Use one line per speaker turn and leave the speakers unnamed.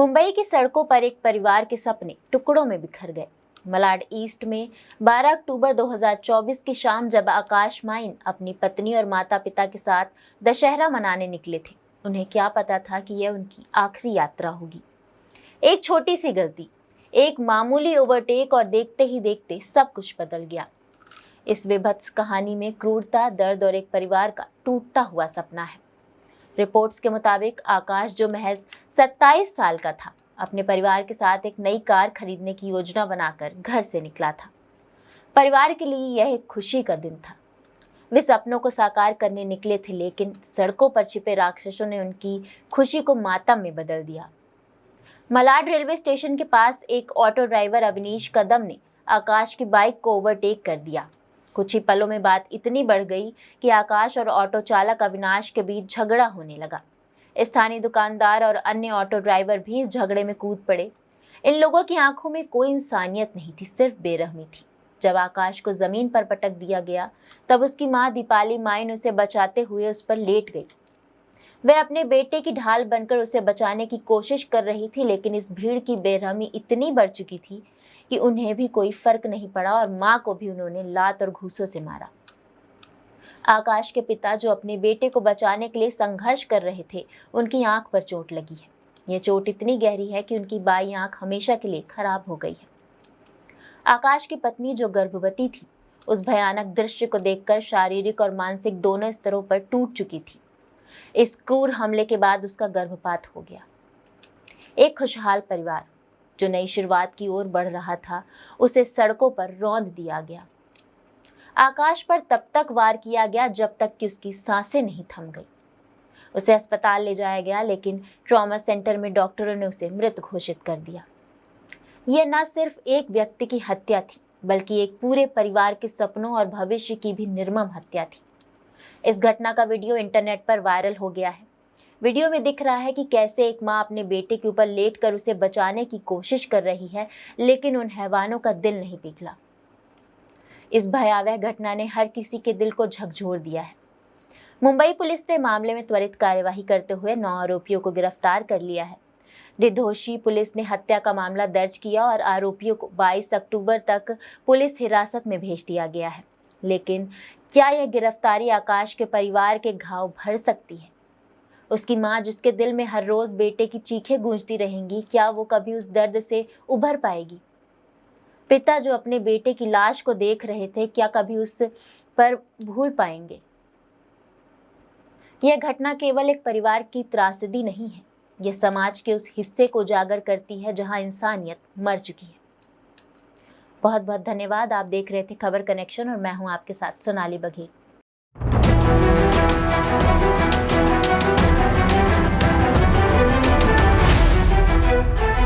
मुंबई की सड़कों पर एक परिवार के सपने टुकड़ों में बिखर गए। मलाड ईस्ट में 12 अक्टूबर 2024 की शाम जब आकाश माइन अपनी पत्नी और माता पिता के साथ दशहरा मनाने निकले थे, उन्हें क्या पता था कि यह उनकी आखिरी यात्रा होगी। एक छोटी सी गलती, एक मामूली ओवरटेक और देखते ही देखते सब कुछ बदल गया। इस बेभत्स कहानी में क्रूरता, दर्द और एक परिवार का टूटता हुआ सपना है। रिपोर्ट्स के मुताबिक आकाश, जो महज 27 साल का था, अपने परिवार के साथ एक नई कार खरीदने की योजना बनाकर घर से निकला था। परिवार के लिए यह एक खुशी का दिन था। वे सपनों को साकार करने निकले थे, लेकिन सड़कों पर छिपे राक्षसों ने उनकी खुशी को मातम में बदल दिया। मलाड रेलवे स्टेशन के पास एक ऑटो ड्राइवर अवनीश कदम ने आकाश की बाइक को ओवरटेक कर दिया। कुछ ही पलों में बात इतनी बढ़ गई कि आकाश और ऑटो चालक अविनाश के बीच झगड़ा होने लगा। स्थानीय दुकानदार और अन्य ऑटो ड्राइवर भी इस झगड़े में कूद पड़े। इन लोगों की आंखों में कोई इंसानियत नहीं थी, सिर्फ बेरहमी थी। जब आकाश को जमीन पर पटक दिया गया, तब उसकी मां दीपाली माइन उसे बचाते हुए उस पर लेट गई। वह अपने बेटे की ढाल बनकर उसे बचाने की कोशिश कर रही थी, लेकिन इस भीड़ की बेरहमी इतनी बढ़ चुकी थी कि उन्हें भी कोई फर्क नहीं पड़ा और मां को भी उन्होंने लात और घूंसों से मारा। आकाश के पिता, जो अपने बेटे को बचाने के लिए संघर्ष कर रहे थे, उनकी आंख पर चोट लगी है। यह चोट इतनी गहरी है कि उनकी बाईं आंख हमेशा के लिए खराब हो गई है। आकाश की पत्नी, जो गर्भवती थी, उस भयानक दृश्य को देखकर शारीरिक और मानसिक दोनों स्तरों पर टूट चुकी थी। इस क्रूर हमले के बाद उसका गर्भपात हो गया। एक खुशहाल परिवार जो नई शुरुआत की ओर बढ़ रहा था, उसे सड़कों पर रौंद दिया गया। आकाश पर तब तक वार किया गया जब तक कि उसकी सांसें नहीं थम गई। उसे अस्पताल ले जाया गया, लेकिन ट्रॉमा सेंटर में डॉक्टरों ने उसे मृत घोषित कर दिया। यह न सिर्फ एक व्यक्ति की हत्या थी, बल्कि एक पूरे परिवार के सपनों और भविष्य की भी निर्मम हत्या थी। इस घटना का वीडियो इंटरनेट पर वायरल हो गया है। वीडियो में दिख रहा है कि कैसे एक मां अपने बेटे के ऊपर लेटकर उसे बचाने की कोशिश कर रही है, लेकिन उन हैवानों का दिल नहीं पिघला। इस भयावह घटना ने हर किसी के दिल को झकझोर दिया है। मुंबई पुलिस ने मामले में त्वरित कार्यवाही करते हुए 9 आरोपियों को गिरफ्तार कर लिया है। डिडोशी पुलिस ने हत्या का मामला दर्ज किया और आरोपियों को 22 अक्टूबर तक पुलिस हिरासत में भेज दिया गया है। लेकिन क्या यह गिरफ्तारी आकाश के परिवार के घाव भर सकती है? उसकी मां, जिसके दिल में हर रोज बेटे की चीखें गूंजती रहेंगी, क्या वो कभी उस दर्द से उभर पाएगी? पिता, जो अपने बेटे की लाश को देख रहे थे, क्या कभी उस पर भूल पाएंगे? यह घटना केवल एक परिवार की त्रासदी नहीं है, यह समाज के उस हिस्से को उजागर करती है जहां इंसानियत मर चुकी है। बहुत बहुत धन्यवाद। आप देख रहे थे खबर कनेक्शन और मैं हूं आपके साथ सोनाली बघेल।